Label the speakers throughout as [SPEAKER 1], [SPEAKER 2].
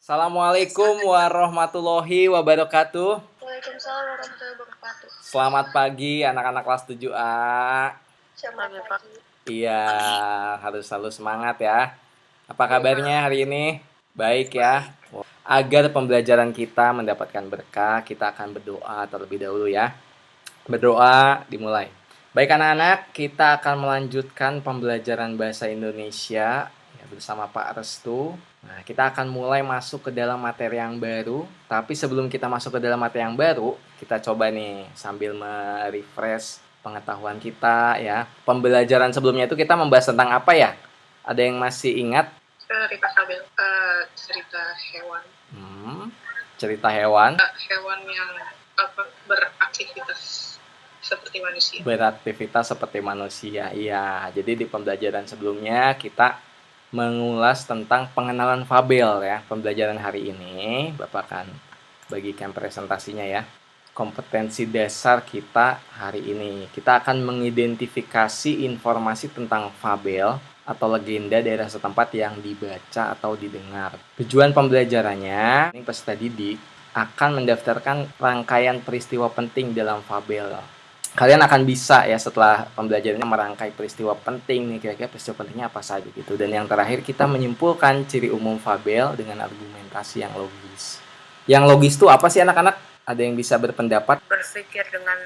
[SPEAKER 1] Assalamualaikum warahmatullahi wabarakatuh.
[SPEAKER 2] Waalaikumsalam warahmatullahi wabarakatuh.
[SPEAKER 1] Selamat pagi anak-anak kelas 7A.
[SPEAKER 2] Selamat pagi.
[SPEAKER 1] Iya, harus selalu semangat ya. Apa kabarnya hari ini? Baik ya. Agar pembelajaran kita mendapatkan berkah, kita akan berdoa terlebih dahulu ya. Berdoa dimulai. Baik anak-anak, kita akan melanjutkan pembelajaran bahasa Indonesia ya, bersama Pak Restu. Nah, kita akan mulai masuk ke dalam materi yang baru. Tapi sebelum kita masuk ke dalam materi yang baru, kita coba nih sambil merefresh pengetahuan kita ya. Pembelajaran sebelumnya itu kita membahas tentang apa ya? Ada yang masih ingat?
[SPEAKER 2] Cerita Fabel, cerita hewan.
[SPEAKER 1] Cerita hewan.
[SPEAKER 2] Hewan yang beraktivitas seperti manusia.
[SPEAKER 1] Beraktivitas seperti manusia, iya. Jadi di pembelajaran sebelumnya kita mengulas tentang pengenalan fabel ya. Pembelajaran hari ini Bapak akan bagikan presentasinya ya. Kompetensi dasar kita hari ini. Kita akan mengidentifikasi informasi tentang fabel atau legenda daerah setempat yang dibaca atau didengar. Tujuan pembelajarannya, ini peserta didik akan mendaftarkan rangkaian peristiwa penting dalam fabel. Kalian akan bisa ya setelah pembelajarannya merangkai peristiwa penting nih, kira-kira peristiwa pentingnya apa saja gitu. Dan yang terakhir kita menyimpulkan ciri umum fabel dengan argumentasi yang logis. Yang logis itu apa sih anak-anak? Ada yang bisa berpendapat?
[SPEAKER 2] Berpikir dengan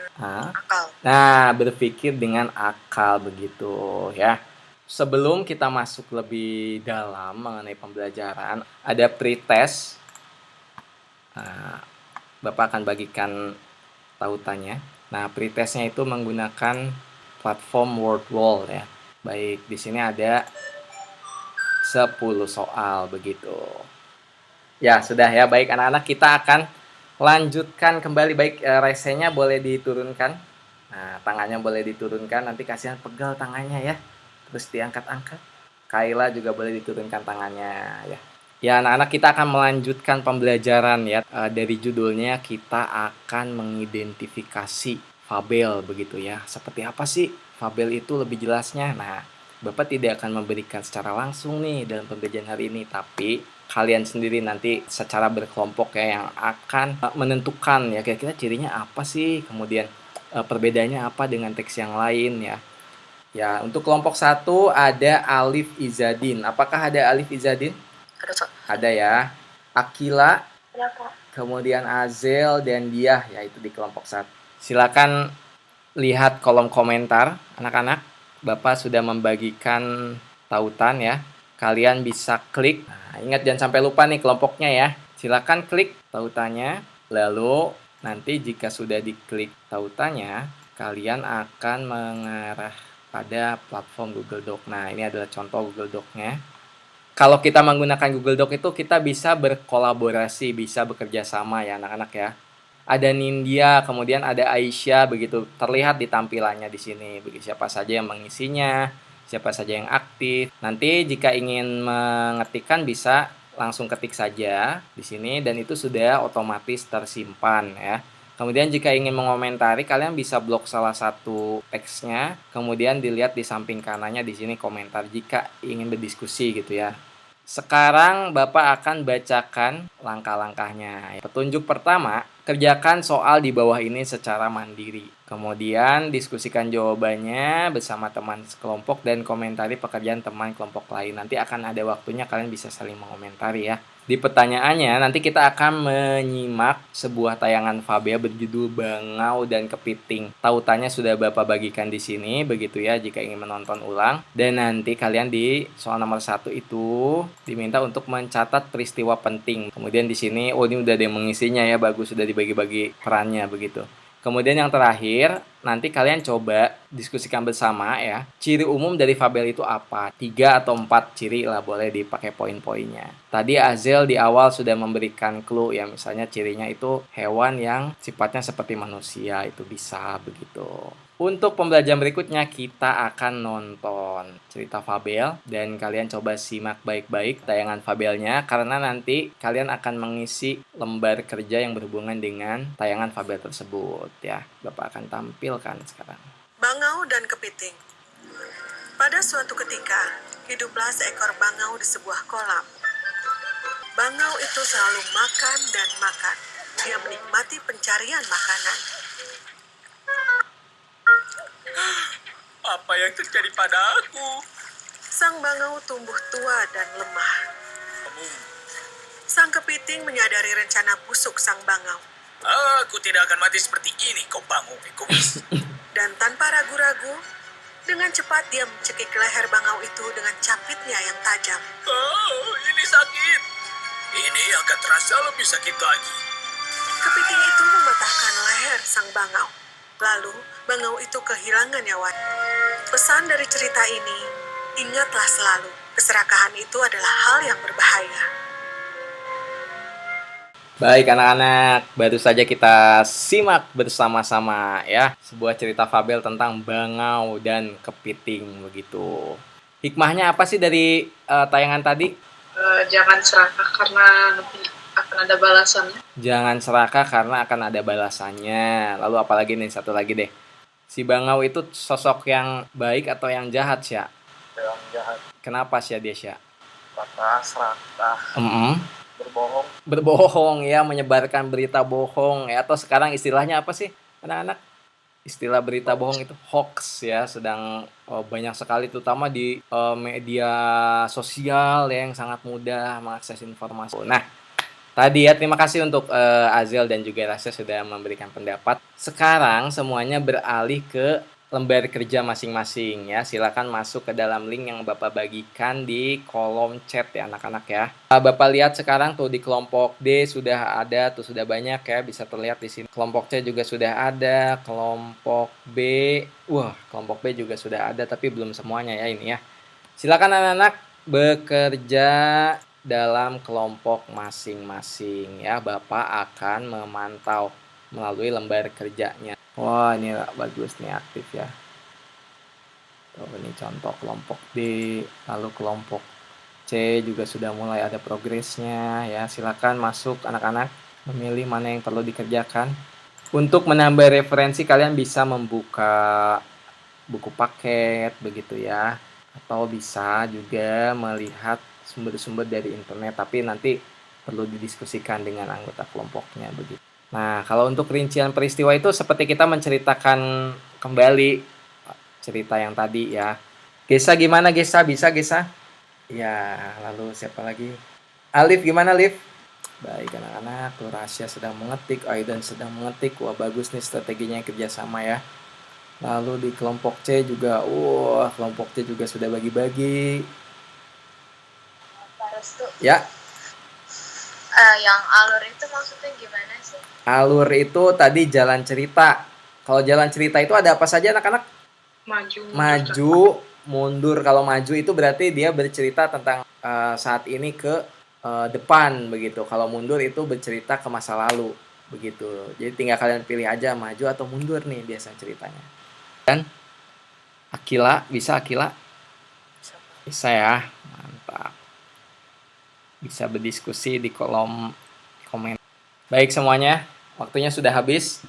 [SPEAKER 2] akal.
[SPEAKER 1] Nah, berpikir dengan akal begitu ya. Sebelum kita masuk lebih dalam mengenai pembelajaran, ada pretest. Bapak akan bagikan tautannya. Nah, pretestnya itu menggunakan platform WordWall ya. Baik, di sini ada 10 soal begitu. Ya, sudah ya. Baik anak-anak, kita akan lanjutkan kembali. Baik, resenya boleh diturunkan. Nah, tangannya boleh diturunkan. Nanti kasihan pegal tangannya ya. Terus diangkat-angkat. Kaila juga boleh diturunkan tangannya ya. Ya, anak-anak, kita akan melanjutkan pembelajaran ya. Dari judulnya kita akan mengidentifikasi fabel begitu ya. Seperti apa sih fabel itu lebih jelasnya? Nah, Bapak tidak akan memberikan secara langsung nih dalam pembelajaran hari ini, tapi kalian sendiri nanti secara berkelompok ya yang akan menentukan ya kira-kira cirinya apa sih, kemudian perbedaannya apa dengan teks yang lain ya. Ya, untuk kelompok 1 ada Alif Izadin. Apakah ada Alif Izadin? Ada ya. Akila, kemudian Azel dan Diah ya, itu di kelompok 1. Silakan lihat kolom komentar anak-anak. Bapak sudah membagikan tautan ya. Kalian bisa klik. Nah, ingat jangan sampai lupa nih kelompoknya ya. Silakan klik tautannya. Lalu nanti jika sudah diklik tautannya, kalian akan mengarah pada platform Google Doc. Nah, ini adalah contoh Google Doc-nya. Kalau kita menggunakan Google Doc itu kita bisa berkolaborasi, bisa bekerja sama ya anak-anak ya. Ada Nindya, kemudian ada Aisyah begitu terlihat di tampilannya di sini. Begitu siapa saja yang mengisinya, siapa saja yang aktif. Nanti jika ingin mengetikkan bisa langsung ketik saja di sini dan itu sudah otomatis tersimpan ya. Kemudian jika ingin mengomentari, kalian bisa blok salah satu teksnya, kemudian dilihat di samping kanannya di sini komentar jika ingin berdiskusi gitu ya. Sekarang Bapak akan bacakan langkah-langkahnya. Petunjuk pertama, kerjakan soal di bawah ini secara mandiri. Kemudian diskusikan jawabannya bersama teman sekelompok dan komentari pekerjaan teman kelompok lain. Nanti akan ada waktunya kalian bisa saling mengomentari ya. Di pertanyaannya nanti kita akan menyimak sebuah tayangan fabel berjudul Bangau dan Kepiting. Tautannya sudah Bapak bagikan di sini begitu ya jika ingin menonton ulang. Dan nanti kalian di soal nomor 1 itu diminta untuk mencatat peristiwa penting. Kemudian di sini ini udah ada yang mengisinya ya, bagus sudah dibagi-bagi perannya begitu. Kemudian yang terakhir, nanti kalian coba diskusikan bersama ya. Ciri umum dari fabel itu apa? 3 atau 4 ciri lah, boleh dipakai poin-poinnya. Tadi Azel di awal sudah memberikan clue ya, misalnya cirinya itu hewan yang sifatnya seperti manusia, itu bisa begitu. Untuk pembelajaran berikutnya kita akan nonton cerita fabel dan kalian coba simak baik-baik tayangan fabelnya karena nanti kalian akan mengisi lembar kerja yang berhubungan dengan tayangan fabel tersebut ya. Bapak akan tampilkan sekarang.
[SPEAKER 3] Bangau dan Kepiting. Pada suatu ketika, hiduplah seekor bangau di sebuah kolam. Bangau itu selalu makan dan makan. Dia menikmati pencarian makanan.
[SPEAKER 4] Apa yang terjadi padaku?
[SPEAKER 3] Sang bangau tumbuh tua dan lemah.
[SPEAKER 4] Kamu,
[SPEAKER 3] Sang kepiting menyadari rencana busuk sang bangau.
[SPEAKER 4] aku tidak akan mati seperti ini, kau bangun, egois.
[SPEAKER 3] Dan tanpa ragu-ragu, dengan cepat dia mencekik leher bangau itu dengan capitnya yang tajam.
[SPEAKER 4] Oh, ini sakit. Ini akan terasa lebih sakit lagi.
[SPEAKER 3] Kepiting itu mematahkan leher sang bangau. Lalu, bangau itu kehilangan nyawanya. Pesan dari cerita ini, ingatlah selalu, keserakahan itu adalah hal yang berbahaya.
[SPEAKER 1] Baik anak-anak, baru saja kita simak bersama-sama ya sebuah cerita fabel tentang bangau dan kepiting begitu. Hikmahnya apa sih dari tayangan tadi?
[SPEAKER 2] Jangan serakah karena nanti akan ada balasannya.
[SPEAKER 1] Jangan serakah karena akan ada balasannya. Lalu apalagi nih, satu lagi deh. Si bangau itu sosok yang baik atau yang jahat, Sya?
[SPEAKER 4] Yang jahat,
[SPEAKER 1] Kenapa Sya dia, Sya?
[SPEAKER 4] kata serakah, berbohong.
[SPEAKER 1] Berbohong ya, menyebarkan berita bohong ya, atau sekarang istilahnya apa sih anak-anak? Istilah berita bohong itu hoax ya, sedang banyak sekali terutama di media sosial ya, yang sangat mudah mengakses informasi. Nah, tadi ya, terima kasih untuk Azel dan juga Rasya sudah memberikan pendapat. Sekarang semuanya beralih ke lembar kerja masing-masing ya. Silakan masuk ke dalam link yang Bapak bagikan di kolom chat ya anak-anak ya. Bapak lihat sekarang tuh di kelompok D sudah ada tuh, sudah banyak ya, bisa terlihat di sini. Kelompok C juga sudah ada, kelompok B, kelompok B juga sudah ada tapi belum semuanya ya ini ya. Silakan anak-anak bekerja dalam kelompok masing-masing ya. Bapak akan memantau melalui lembar kerjanya. Wah, ini bagus nih, aktif ya. Tuh, ini contoh kelompok D, lalu kelompok C juga sudah mulai ada progresnya ya. Silakan masuk anak-anak, memilih mana yang perlu dikerjakan. Untuk menambah referensi kalian bisa membuka buku paket begitu ya, atau bisa juga melihat sumber-sumber dari internet, tapi nanti perlu didiskusikan dengan anggota kelompoknya begitu. Nah, kalau untuk rincian peristiwa itu seperti kita menceritakan kembali cerita yang tadi ya. Gesa gimana Gesa? Bisa Gesa? Ya, lalu siapa lagi? Alif gimana Alif? Baik anak-anak, tuh Rasya sedang mengetik, Aidan sedang mengetik. Wah, bagus nih strateginya kerjasama ya. Lalu di kelompok C juga, kelompok C juga sudah bagi-bagi.
[SPEAKER 5] Pak Restu,
[SPEAKER 1] Ya,
[SPEAKER 5] yang alur itu maksudnya gimana sih?
[SPEAKER 1] alur itu tadi jalan cerita. Kalau jalan cerita itu ada apa saja anak-anak? Maju, mundur. Kalau maju itu berarti dia bercerita tentang saat ini ke depan begitu. Kalau mundur itu bercerita ke masa lalu begitu. Jadi tinggal kalian pilih aja maju atau mundur nih biasa ceritanya. Dan Akila, bisa Akila? Bisa ya, mantap. Bisa berdiskusi di kolom komen. Baik semuanya, waktunya sudah habis.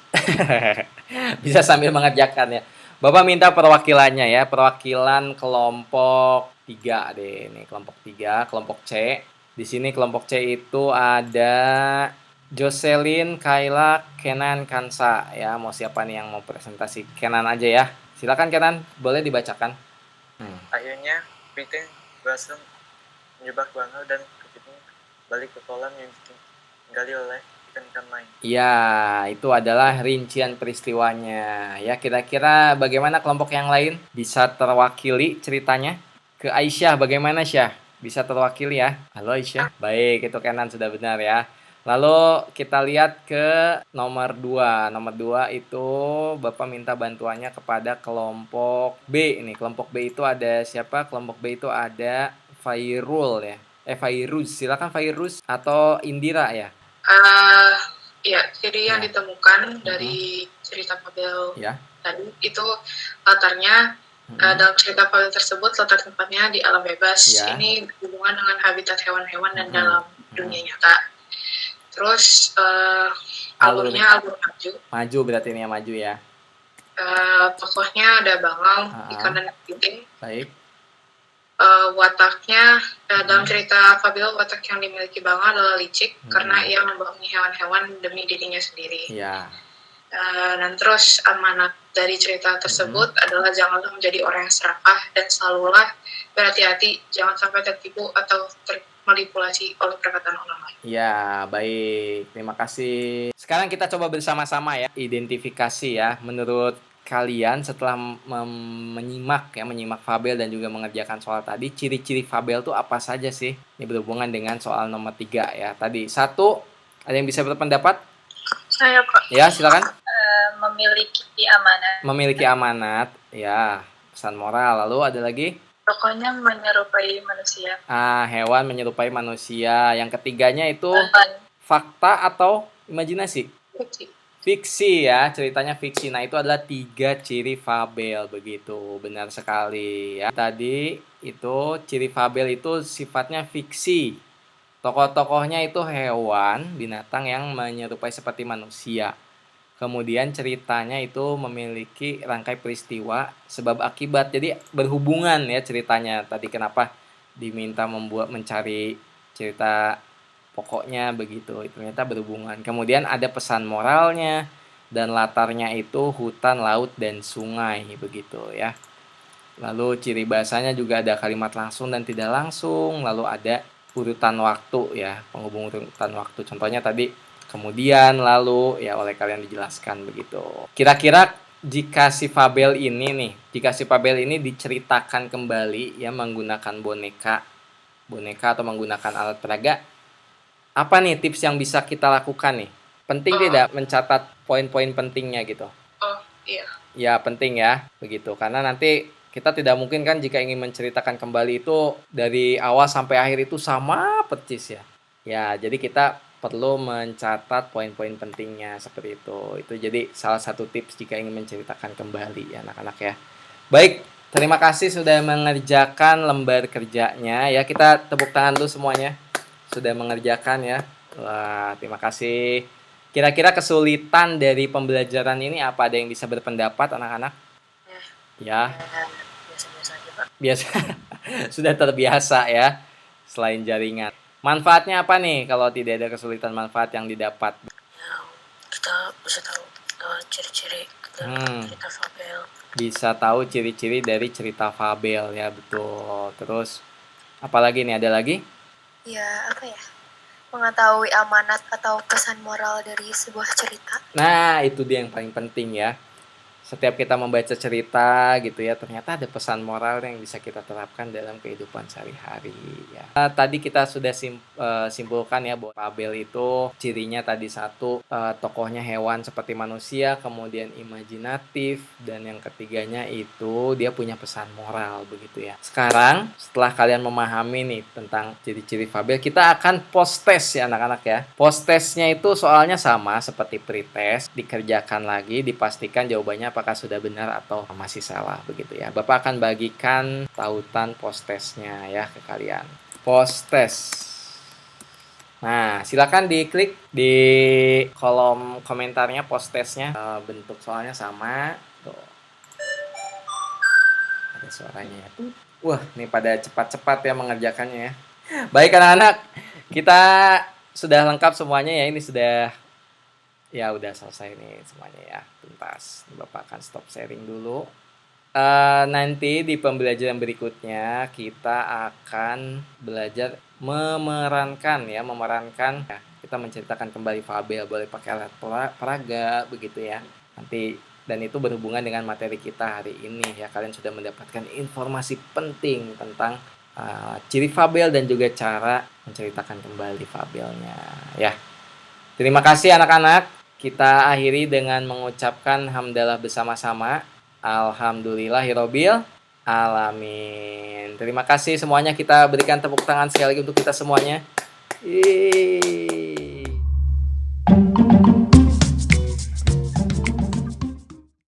[SPEAKER 1] Bisa sambil mengerjakan ya. Bapak minta perwakilannya ya, perwakilan kelompok 3 deh. Ini kelompok 3, kelompok C. Di sini kelompok C itu ada Jocelyn, Kayla, Kenan, Kansa ya. Mau siapa nih yang mau presentasi? Kenan aja ya. Silakan Kenan, boleh dibacakan.
[SPEAKER 6] Akhirnya kepiting berhasil menjebak bangau dan kepiting balik ke kolam yang ditinggali oleh ikan-ikan lain.
[SPEAKER 1] Ya, itu adalah rincian peristiwanya. Ya, kira-kira bagaimana kelompok yang lain? Bisa terwakili ceritanya? Ke Aisyah, bagaimana Syah? Bisa terwakili ya? Halo Aisyah. Baik, itu Kenan sudah benar ya. Lalu kita lihat ke nomor 2. Nomor 2 itu Bapak minta bantuannya kepada kelompok B. Ini kelompok B itu ada siapa? Kelompok B itu ada Fairul ya. Fairuz. Silakan Fairuz atau Indira ya.
[SPEAKER 2] Ya, jadi yang ditemukan dari cerita fabel tadi itu latarnya dalam cerita fabel tersebut latar tempatnya di alam bebas. Ini berhubungan dengan habitat hewan-hewan dan dalam dunia nyata. Terus alurnya alur maju.
[SPEAKER 1] Maju berarti ini ya, maju ya.
[SPEAKER 2] Tokohnya ada bangau, ikan dan kepiting.
[SPEAKER 1] Baik.
[SPEAKER 2] wataknya dalam cerita fabel watak yang dimiliki Bangau adalah licik karena ia membohongi hewan-hewan demi dirinya sendiri. Dan terus amanat dari cerita tersebut adalah janganlah menjadi orang yang serakah dan selalulah berhati-hati jangan sampai tertipu atau termanipulasi oleh perkataan orang lain.
[SPEAKER 1] Ya, baik. Terima kasih. Sekarang kita coba bersama-sama ya identifikasi ya. Menurut kalian setelah menyimak fabel dan juga mengerjakan soal tadi, ciri-ciri fabel itu apa saja sih? Ini berhubungan dengan soal nomor 3 ya. Tadi 1, ada yang bisa berpendapat?
[SPEAKER 5] Saya Pak.
[SPEAKER 1] Ya, silakan.
[SPEAKER 5] Memiliki amanat.
[SPEAKER 1] Memiliki amanat, ya. Pesan moral. Lalu ada lagi?
[SPEAKER 5] Pokoknya menyerupai manusia.
[SPEAKER 1] Hewan menyerupai manusia. Yang ketiganya itu fakta atau imajinasi? Fiksi ya, ceritanya fiksi. Nah, itu adalah 3 ciri fabel, begitu. Benar sekali ya. Tadi itu ciri fabel itu sifatnya fiksi. Tokoh-tokohnya itu hewan, binatang yang menyerupai seperti manusia. Kemudian ceritanya itu memiliki rangkai peristiwa sebab akibat. Jadi berhubungan ya ceritanya. Tadi kenapa diminta mencari cerita pokoknya begitu. Ternyata berhubungan. Kemudian ada pesan moralnya dan latarnya itu hutan, laut dan sungai begitu ya. Lalu ciri bahasanya juga ada kalimat langsung dan tidak langsung. Lalu ada urutan waktu ya, penghubung urutan waktu. Contohnya tadi kemudian, lalu, ya oleh kalian dijelaskan begitu. Kira-kira jika si fabel ini diceritakan kembali ya menggunakan boneka atau menggunakan alat peraga, apa nih tips yang bisa kita lakukan nih? Penting tidak mencatat poin-poin pentingnya gitu?
[SPEAKER 2] Iya.
[SPEAKER 1] Ya penting ya, begitu. Karena nanti kita tidak mungkin kan jika ingin menceritakan kembali itu dari awal sampai akhir itu sama persis ya. Ya, jadi kita perlu mencatat poin-poin pentingnya seperti itu. Itu jadi salah satu tips jika ingin menceritakan kembali ya anak-anak ya. Baik, terima kasih sudah mengerjakan lembar kerjanya ya. Kita tepuk tangan dulu semuanya. Sudah mengerjakan ya. Wah, terima kasih. Kira-kira kesulitan dari pembelajaran ini apa? Ada yang bisa berpendapat anak-anak? Ya.
[SPEAKER 5] Biasa-biasa aja Pak.
[SPEAKER 1] Biasa. Sudah terbiasa ya. Selain jaringan. Manfaatnya apa nih kalau tidak ada kesulitan manfaat yang didapat?
[SPEAKER 5] Ya, kita bisa tahu ciri-ciri cerita fabel.
[SPEAKER 1] Bisa tahu ciri-ciri dari cerita fabel ya, betul. Terus apalagi nih, ada lagi?
[SPEAKER 5] Ya, apa ya? Mengetahui amanat atau pesan moral dari sebuah cerita.
[SPEAKER 1] Nah, itu dia yang paling penting ya. Setiap kita membaca cerita gitu ya, ternyata ada pesan moral yang bisa kita terapkan dalam kehidupan sehari-hari ya. Tadi kita sudah simpulkan ya bahwa fabel itu cirinya tadi 1, tokohnya hewan seperti manusia, kemudian imajinatif, dan yang ketiganya itu dia punya pesan moral begitu ya. Sekarang setelah kalian memahami nih tentang ciri-ciri fabel, kita akan post test ya anak-anak ya. Post testnya itu soalnya sama seperti pretest, dikerjakan lagi, dipastikan jawabannya apakah sudah benar atau masih salah begitu ya. Bapak akan bagikan tautan post testnya ya ke kalian. Post test. Nah, silakan diklik di kolom komentarnya post testnya. Bentuk soalnya sama. Tuh. Ada suaranya ya. Wah, ini pada cepat-cepat ya mengerjakannya ya. Baik anak-anak, kita sudah lengkap semuanya ya. Ini sudah ya udah selesai nih semuanya ya, tuntas. Bapak akan stop sharing dulu. Nanti di pembelajaran berikutnya kita akan belajar memerankan ya. Kita menceritakan kembali fabel, boleh pakai alat peraga begitu ya. Nanti dan itu berhubungan dengan materi kita hari ini ya. Kalian sudah mendapatkan informasi penting tentang ciri fabel dan juga cara menceritakan kembali fabelnya ya. Terima kasih anak-anak. Kita akhiri dengan mengucapkan hamdalah bersama-sama. Alhamdulillahirobbil alamin. Terima kasih semuanya. Kita berikan tepuk tangan sekali lagi untuk kita semuanya. Yeay.